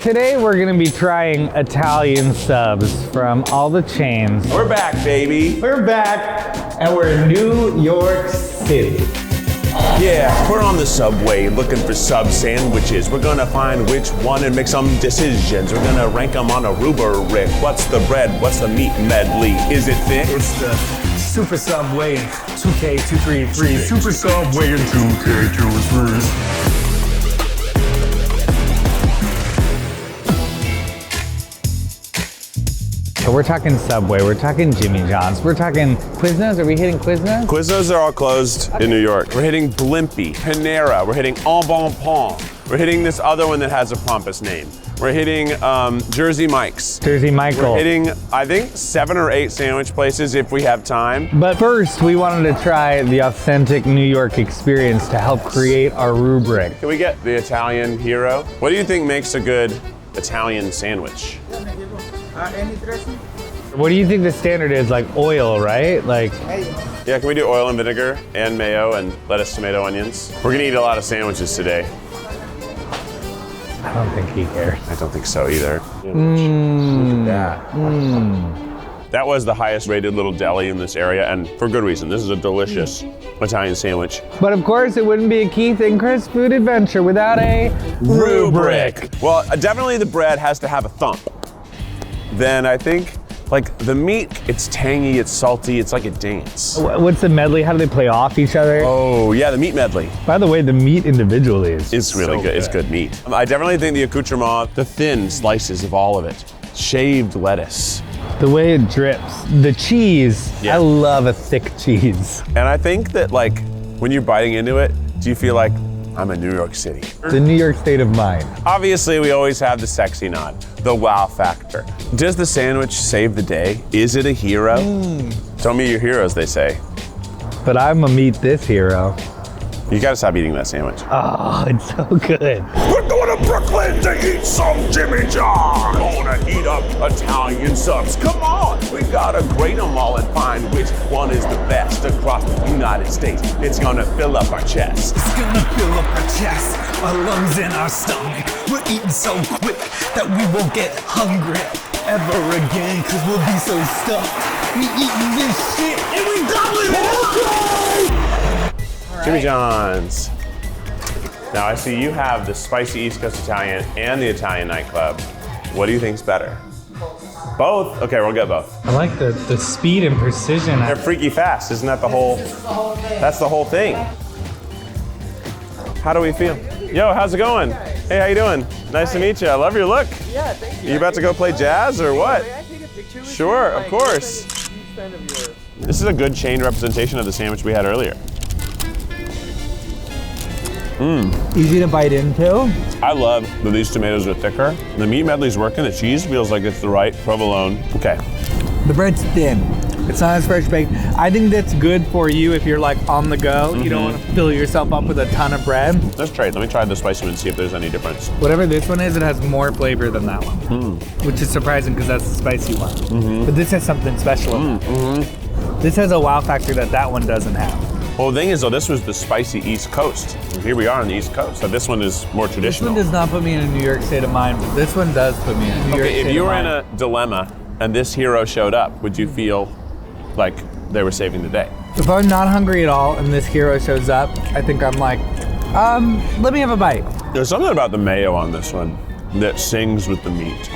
today we're gonna be trying Italian subs from all the chains. We're back, baby. We're back, and we're in New York City. Yeah, we're on the subway looking for sub sandwiches. We're gonna find which one and make some decisions. We're gonna rank them on a rubric. What's the bread? What's the meat medley? Is it thick? It's the Super Subway 2K233. Super Subway and 2K233. So we're talking Subway, we're talking Jimmy John's, we're talking Quiznos. Are we hitting Quiznos? Quiznos are all closed in New York. We're hitting Blimpie, Panera, we're hitting En Bon Pont. We're hitting this other one that has a pompous name. We're hitting Jersey Mike's. Jersey Michael. We're hitting, I think, 7 or 8 sandwich places if we have time. But first, we wanted to try the authentic New York experience to help create our rubric. Can we get the Italian hero? What do you think makes a good Italian sandwich? Any dressing? What do you think the standard is? Like oil, right? Like. Yeah, can we do oil and vinegar and mayo and lettuce, tomato, onions? We're gonna eat a lot of sandwiches today. I don't think he cares. I don't think so either. Look at that. That was the highest rated little deli in this area, and for good reason. This is a delicious Italian sandwich. But of course, it wouldn't be a Keith and Chris food adventure without a rubric. Well, definitely the bread has to have a thump. Then I think, like the meat, it's tangy, it's salty, it's like a dance. What's the medley? How do they play off each other? Oh, yeah, the meat medley. By the way, the meat individually is It's really so good. It's good meat. I definitely think the accoutrement, the thin slices of all of it, shaved lettuce. The way it drips. The cheese. Yeah. I love a thick cheese. And I think that like, when you're biting into it, do you feel like, I'm in New York City? The New York state of mind. Obviously, we always have the sexy nod, the wow factor. Does the sandwich save the day? Is it a hero? Tell me your heroes, they say. But I'm gonna meet this hero. You gotta stop eating that sandwich. Oh, it's so good. We're going to Brooklyn to eat some Jimmy John. Gonna eat up Italian subs. Come on, we gotta grade them all and find which one is the best across the United States. It's gonna fill up our chest. It's gonna fill up our chest, our lungs and our stomach. We're eating so quick that we won't get hungry ever again, cause we'll be so stuffed. We eating this shit and we doubling it up! Jimmy John's. Now I see you have the spicy East Coast Italian and the Italian nightclub. What do you think's better? Both? Okay, we'll get both. I like the speed and precision. They're freaky fast, isn't that the whole? That's the whole thing. How do we feel? Yo, how's it going? Hey, how you doing? Nice to meet you. I love your look. Yeah, thank you. You about to go play jazz or what? May I take a picture with Sure, you? of course. I'm a huge fan of yours. This is a good chain representation of the sandwich we had earlier. Easy to bite into. I love that these tomatoes are thicker. The meat medley's working, the cheese feels like it's the right provolone. Okay. The bread's thin. It's not as fresh baked. I think that's good for you if you're like on the go. You don't want to fill yourself up with a ton of bread. Let's try it. Let me try the spicy one and see if there's any difference. Whatever this one is, it has more flavor than that one. Which is surprising because that's the spicy one. But this has something special. This has a wow factor that one doesn't have. Well, the thing is, though, this was the spicy East Coast. And here we are on the East Coast. So this one is more This traditional. one does not put me in a New York state of mind, but this one does put me in a New York Okay, state if you of were in mind. a dilemma and this hero showed up, would you feel like they were saving the day? If I'm not hungry at all and this hero shows up, I think I'm like, let me have a bite. There's something about the mayo on this one that sings with the meat.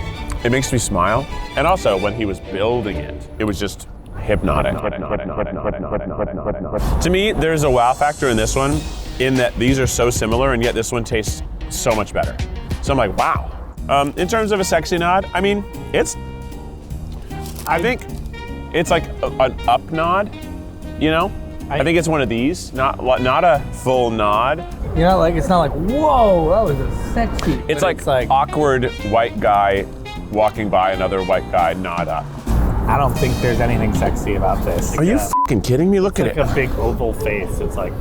It makes me smile. And also, when he was building it, it was just hypnotic. To me, there's a wow factor in this one in that these are so similar and yet this one tastes so much better. So I'm like, wow. In terms of a sexy nod, I mean, I think it's like an up nod, you know? I think it's one of these, not a full nod. You know, like it's not like, whoa, that was a sexy. It's but like awkward white guy walking by another white guy, nod up. I don't think there's anything sexy about this. Are you fucking kidding me? Look at Like it. a big oval face. It's like.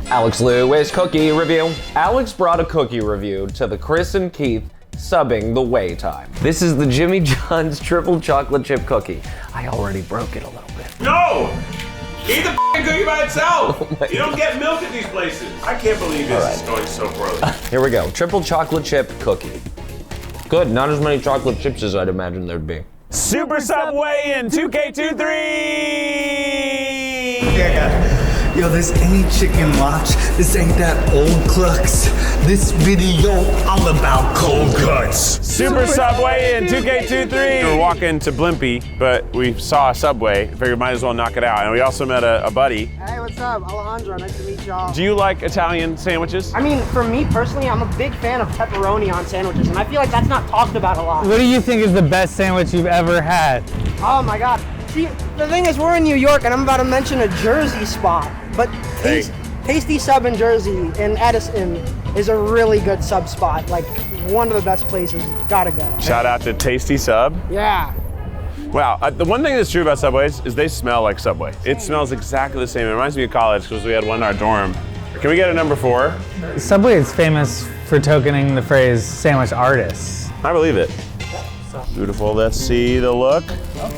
Alex Lewis cookie review. Alex brought a cookie review to the Chris and Keith subbing the way time. This is the Jimmy John's triple chocolate chip cookie. I already broke it a little bit. No! Eat the cookie by itself! my You don't get milk at these places. I can't believe this is going so poorly. Here we go. Triple chocolate chip cookie. good. Not as many chocolate chips as I'd imagine there'd be. Super Subway in 2K23! Yeah. Yo, this ain't chicken watch. This ain't that old clucks. This video all about cold cuts. Super Subway in 2K23! We were walking to Blimpie, but we saw a Subway. Figured might as well knock it out. And we also met a buddy. Hey, what's up? Alejandro, nice to meet y'all. Do you like Italian sandwiches? I mean, for me personally, I'm a big fan of pepperoni on sandwiches, and I feel like that's not talked about a lot. What do you think is the best sandwich you've ever had? Oh my God. See, the thing is, we're in New York, and I'm about to mention a Jersey spot, but Tasty Sub in Jersey in Edison is a really good sub spot, like one of the best places. Gotta go. Shout out to Tasty Sub. Yeah. Wow, the one thing that's true about Subways is they smell like Subway. It smells exactly the same. It reminds me of college because we had one in our dorm. Can we get a number 4? Subway is famous for tokening the phrase sandwich artists. I believe it. Beautiful, let's see the look.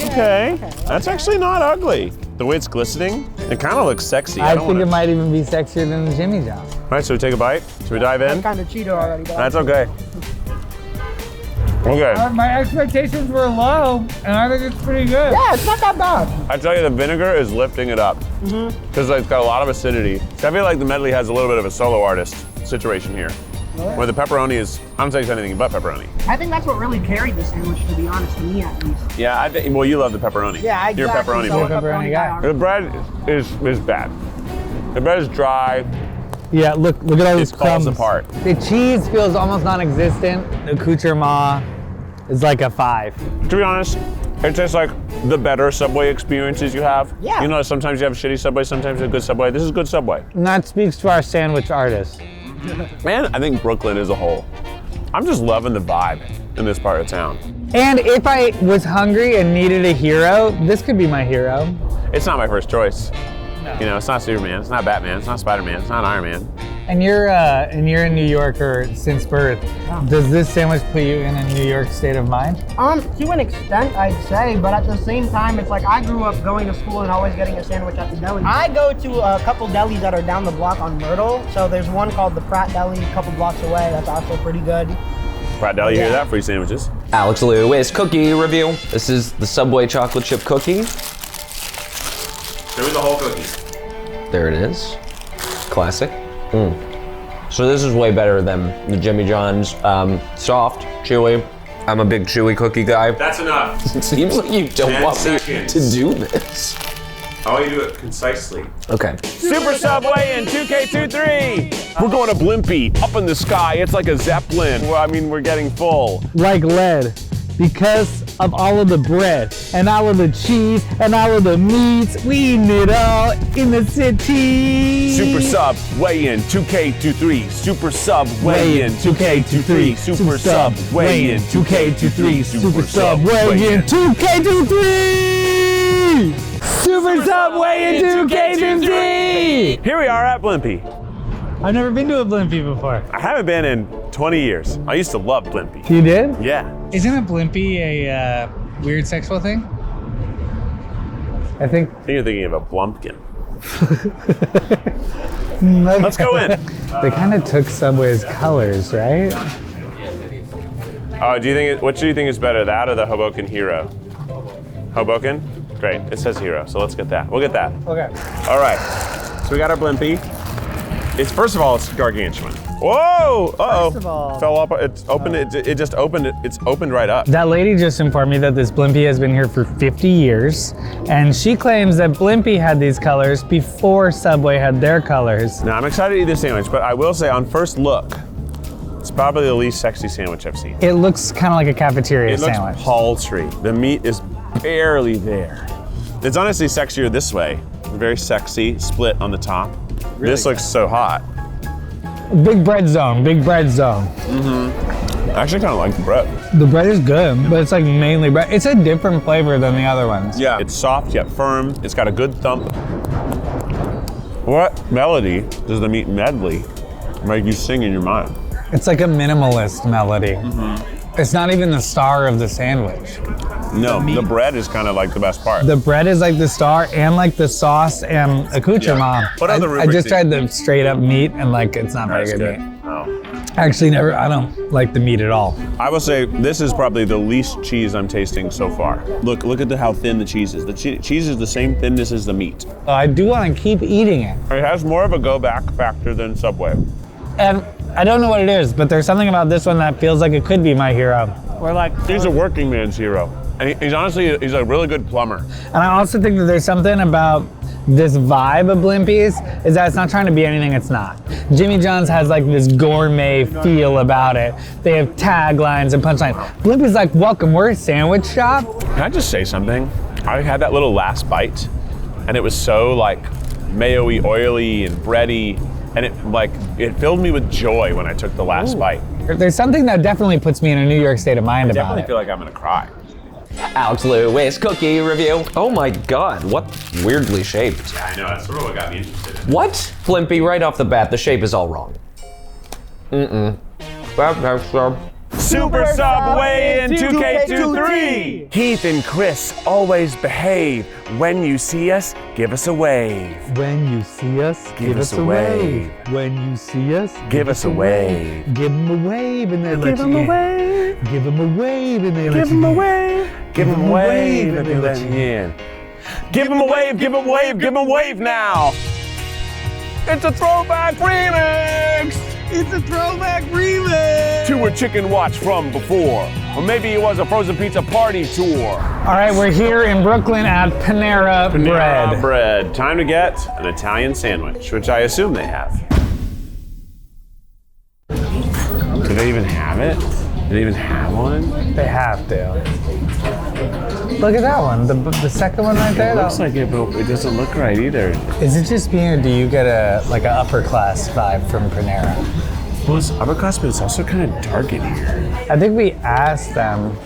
Okay, that's actually not ugly. The way it's glistening, it kind of looks sexy. I think it might even be sexier than the Jimmy John. All right, so we take a bite? Should we dive in? I'm kind of Cheeto already, but That's okay. Okay. My expectations were low, and I think it's pretty good. yeah, it's not that bad. I tell you, the vinegar is lifting it up. Because it's got a lot of acidity. So I feel like the medley has a little bit of a solo artist situation here. Where the pepperoni is, I don't taste anything but pepperoni. I think that's what really carried the sandwich, to be honest, to me at least. Yeah, I think, well, you love the pepperoni. Yeah, You're a pepperoni So boy. Pepperoni guy. The bread is bad. The bread is dry. Yeah, look at all these It falls crumbs. apart. The cheese feels almost non-existent. The accoutrement is like a 5. To be honest, it tastes like the better Subway experiences you have. Yeah. You know, sometimes you have a shitty Subway, sometimes you have a good Subway. This is good Subway. And that speaks to our sandwich artists. Man, I think Brooklyn as a whole. I'm just loving the vibe in this part of town. And if I was hungry and needed a hero, this could be my hero. It's not my first choice. You know, it's not Superman, it's not Batman, it's not Spider-Man, it's not Iron Man. And you're a New Yorker since birth. Does this sandwich put you in a New York state of mind? To an extent, I'd say, but at the same time, it's like I grew up going to school and always getting a sandwich at the deli. I go to a couple delis that are down the block on Myrtle. So there's one called the Pratt Deli a couple blocks away. That's also pretty good. Pratt Deli, you hear that? Free sandwiches. Alex Lewis cookie review. This is the Subway chocolate chip cookie. Show me the whole cookie. There it is. Classic. So this is way better than the Jimmy John's. Soft, chewy. I'm a big chewy cookie guy. That's enough. It seems like you don't 10 want me seconds. to do this. I want you to do it concisely. Okay. Super Subway in 2K23. We're going to Blimpie, up in the sky. It's like a Zeppelin. Well, I mean, we're getting full. Like lead, because of all of the bread and all of the cheese and all of the meats. We eating it all in the city. Super Sub, weigh in 2K23. Super Sub, weigh in 2K23. Super Sub, weigh in 2K23. Super Sub, weigh in 2K23. Super Subway in 2K23. Here we are at Blimpie. I've never been to a Blimpie before. I haven't been in 20 years. I used to love Blimpie. You did? Yeah. Isn't a Blimpie a weird sexual thing? I think. I think you're thinking of a Blumpkin. Let's Let's go in. They kind of took Subway's colors, right? Oh, what do you think is better, that or the Hoboken Hero? Hoboken? Great. It says Hero, so let's get that. We'll get that. Okay. All right. So we got our Blimpie. It's first of all, it's gargantuan. Whoa! Uh-oh. First of all. Fell up. It's opened. It just opened. It's opened right up. That lady just informed me that this Blimpie has been here for 50 years, and she claims that Blimpie had these colors before Subway had their colors. Now I'm excited to eat this sandwich, but I will say on first look, it's probably the least sexy sandwich I've seen. It looks kind of like a cafeteria It looks sandwich. paltry. The meat is barely there. It's honestly sexier this way. Very sexy, split on the top. This looks so hot. Big bread zone, big bread zone. I actually kind of like the bread. The bread is good, but it's like mainly bread. It's a different flavor than the other ones. Yeah, it's soft yet firm. It's got a good thump. What melody does the meat medley make you sing in your mind? It's like a minimalist melody. It's not even the star of the sandwich. No, the bread is kind of like the best part. The bread is like the star and like the sauce and accoutrement. What other I rubrics just do tried the straight up meat and like it's not very That's good good. meat. Oh. Actually, never. I don't like the meat at all. I will say this is probably the least cheese I'm tasting so far. Look at how thin the cheese is. The cheese is the same thinness as the meat. I do want to keep eating it. It has more of a go back factor than Subway. And I don't know what it is, but there's something about this one that feels like it could be my hero. Or like, He's a working man's hero. And he's honestly, he's a really good plumber. and I also think that there's something about this vibe of Blimpies is that it's not trying to be anything it's not. Jimmy John's has like this gourmet feel about it. They have taglines and punchlines. Blimpies like, welcome, we're a sandwich shop. Can I just say something? I had that little last bite, and it was so like mayo-y, oily, and bready, and it filled me with joy when I took the last bite. There's something that definitely puts me in a New York state of mind I about definitely it. feel like I'm gonna cry. Alex Lewis cookie review. Oh my God, what weirdly shaped. Yeah, I know, that's sort of what got me interested in it. What? Flimpy, right off the bat, the shape is all wrong. Super Subway in 2K23! Keith and Chris always behave. When you see us, give us a wave. When you see us, Give us a wave. When you see us, Give us a wave. give them a wave and they let Give you them a in. wave. Give them a wave and they let Give you them a in. wave. Give them a wave and they let you in. Give them a wave, give them a wave, give them a wave now. It's a throwback remix. It's a throwback remix. To a chicken watch from before. Or maybe it was a frozen pizza party tour. All right, we're here in Brooklyn at Panera Bread. Bread. Time to get an Italian sandwich, which I assume they have. Do they even have it? Do they even have one? They have to. Look at that one, the second one right there. It looks like it, but it doesn't look right either. Is it just me or do you get a like an upper class vibe from Panera? Well, it's upper class, but it's also kind of dark in here. I think we asked them,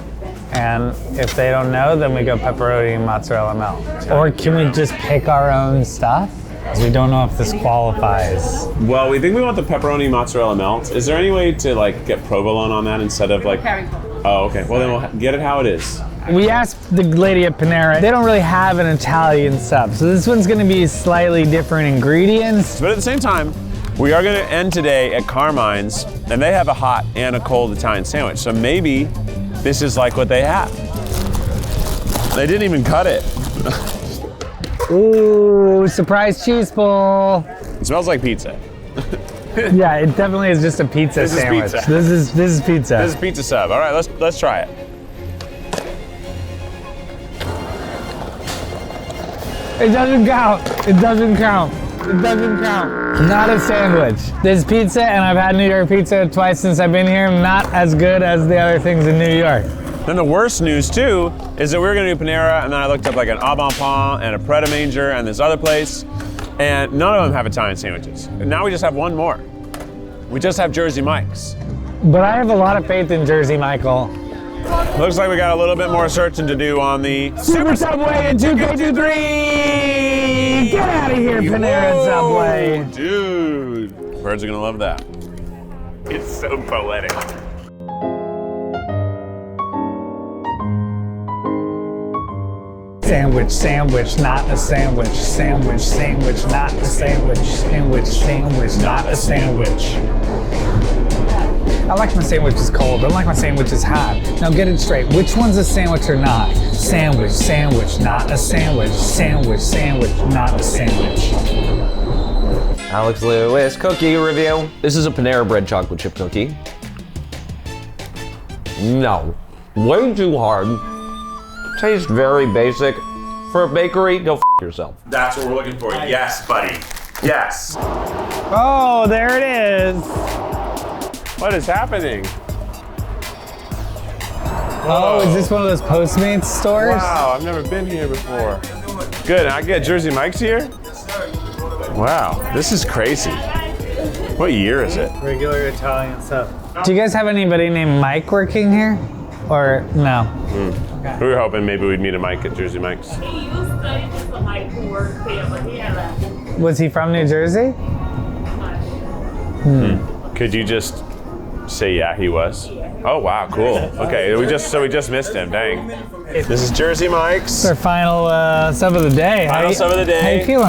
and if they don't know, then we go pepperoni and mozzarella melt. Or can we just pick our own stuff? Because we don't know if this qualifies. Well, we think we want the pepperoni mozzarella melt. Is there any way to like get provolone on that instead of like? Oh, okay. Well, then we'll get it how it is. We asked the lady at Panera, they don't really have an Italian sub, so this one's gonna be slightly different ingredients. But at the same time, we are going to end today at Carmine's, and they have a hot and a cold Italian sandwich. So maybe this is like what they have. They didn't even cut it. Ooh, surprise cheese pull. It smells like pizza. Yeah, it definitely is just a pizza This is sandwich. pizza. This is pizza. This is pizza sub. All right, let's try it. It doesn't count. It doesn't count. It doesn't count. Not a sandwich. This pizza, and I've had New York pizza twice since I've been here, not as good as the other things in New York. Then the worst news too is that we were gonna do Panera, and then I looked up like an Au Bon Pain and a Pret a Manger and this other place, and none of them have Italian sandwiches. And now we just have one more. We just have Jersey Mike's. But I have a lot of faith in Jersey Michael. Looks like we got a little bit more searching to do on the Super Subway in 2K23! Get out of here, Panera and Subway! Dude, birds are gonna love that. It's so poetic. Sandwich, sandwich, not a sandwich. Sandwich, sandwich, not a sandwich. Sandwich, sandwich, not a sandwich. I like my sandwiches cold. I like my sandwiches hot. Now get it straight. Which one's a sandwich or not? Sandwich, sandwich, not a sandwich. Sandwich, sandwich, not a sandwich. Alex Lewis cookie review. This is a Panera Bread chocolate chip cookie. No, way too hard. Tastes very basic. For a bakery, go f yourself. That's what we're looking for. Yes, buddy. Yes. Oh, there it is. What is happening? Oh, is this one of those Postmates stores? Wow, I've never been here before. Good, I get Jersey Mike's here? Wow, this is crazy. What year is it? Regular Italian stuff. Do you guys have anybody named Mike working here? Or no? We were hoping maybe we'd meet a Mike at Jersey Mike's. He used to just a Mike who worked there, but he had left. Was he from New Jersey? Could you just say yeah, he was? Yeah. Oh wow, cool. Okay, we just missed him. Dang. This is Jersey Mike's. Our final sub of the day. Final sub of the day. How you feeling?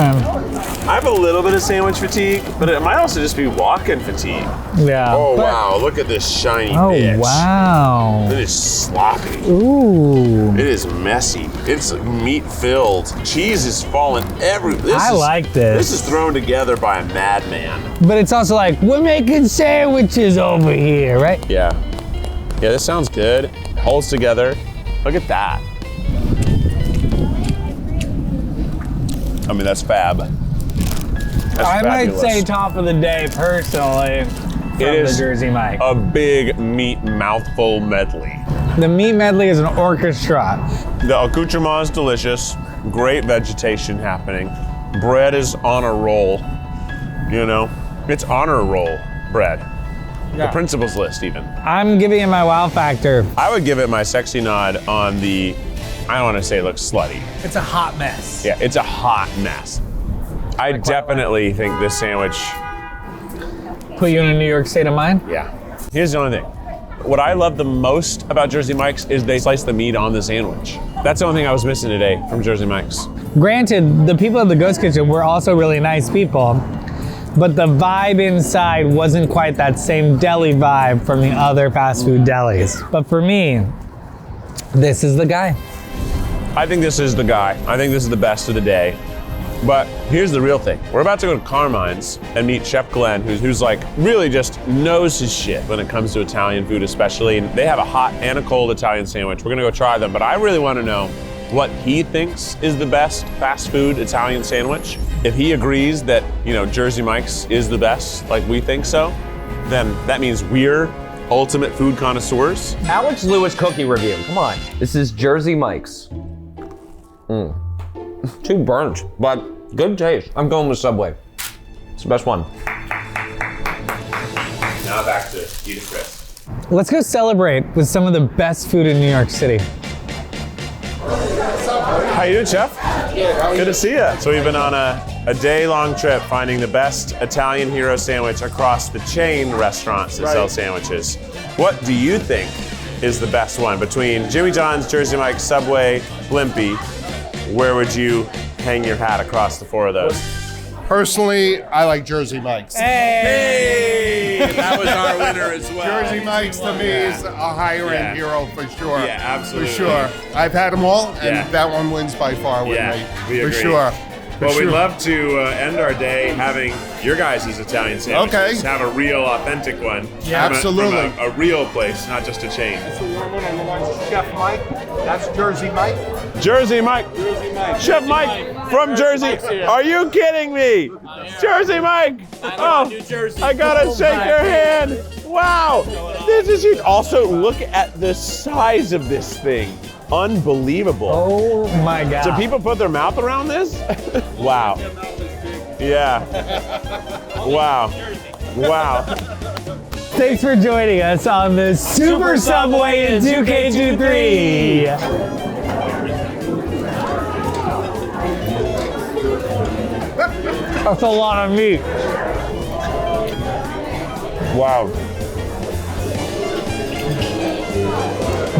I have a little bit of sandwich fatigue, but it might also just be walking fatigue. Yeah. Oh wow, look at this shiny Oh bitch. wow. It is sloppy. Ooh. It is messy. It's meat filled. Cheese is falling everywhere. I like this. This is thrown together by a madman. But it's also like, we're making sandwiches over here, right? Yeah. Yeah, this sounds good. It holds together. Look at that. I mean, that's fab. That's I might fabulous. say top of the day personally from It is the Jersey Mike. a big meat mouthful medley. The meat medley is an orchestra. The accoutrement is delicious. Great vegetation happening. Bread is on a roll. You know, it's honor roll bread. The principal's list even. I'm giving it my wow factor. I would give it my sexy nod on the, I don't want to say it looks slutty. It's a hot mess. Yeah, it's a hot mess. I definitely think this sandwich, Put you in a New York state of mind? yeah. Here's the only thing. What I love the most about Jersey Mike's is they slice the meat on the sandwich. That's the only thing I was missing today from Jersey Mike's. Granted, the people at the Ghost Kitchen were also really nice people, but the vibe inside wasn't quite that same deli vibe from the other fast food delis. But for me, this is the guy. I think this is the guy. I think this is the best of the day. But here's the real thing. We're about to go to Carmine's and meet Chef Glenn, who's like really just knows his shit when it comes to Italian food especially. And they have a hot and a cold Italian sandwich. We're gonna go try them, but I really wanna know what he thinks is the best fast food Italian sandwich. If he agrees that, you know, Jersey Mike's is the best, like we think so, then that means we're ultimate food connoisseurs. Alex Lewis cookie review. Come on. This is Jersey Mike's. Too burnt, but good taste. I'm going with Subway. It's the best one. Now back to Eat It Chris. Let's go celebrate with some of the best food in New York City. How you doing, Chef? Good to see you. So we've been on a day-long trip finding the best Italian hero sandwich across the chain restaurants that sell sandwiches. What do you think is the best one between Jimmy John's, Jersey Mike's, Subway, Blimpie? Where would you hang your hat across the four of those? Personally, I like Jersey Mike's. Hey, that was our winner as well. Jersey Mike's to me is a higher end hero for sure. Yeah, absolutely. For sure. I've had them all, and Yeah. that one wins by far with me. we For agree. sure. Well, we'd sure. love to end our day having your guys' Italian sandwiches. Okay. Have a real, authentic one. Yeah, from absolutely. A real place, not just a chain. Chef Mike, that's Jersey Mike. Jersey Mike. Chef Mike from Jersey. Are you kidding me? Jersey Mike. Oh, I gotta shake your hand. Wow. This is huge. Also, look at the size of this thing. Unbelievable. Oh my God. Do people put their mouth around this? Wow. Yeah. Wow. Wow. Thanks for joining us on the Super Subway in 2K23. That's a lot of meat. Wow.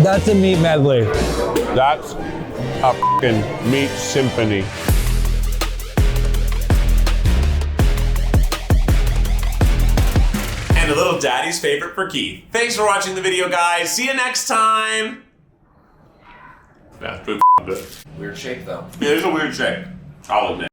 That's a meat medley. That's a fucking meat symphony. And a little daddy's favorite for Keith. Thanks for watching the video, guys. See you next time. That's pretty good. Weird shape though. Yeah, it's a weird shape. I'll admit.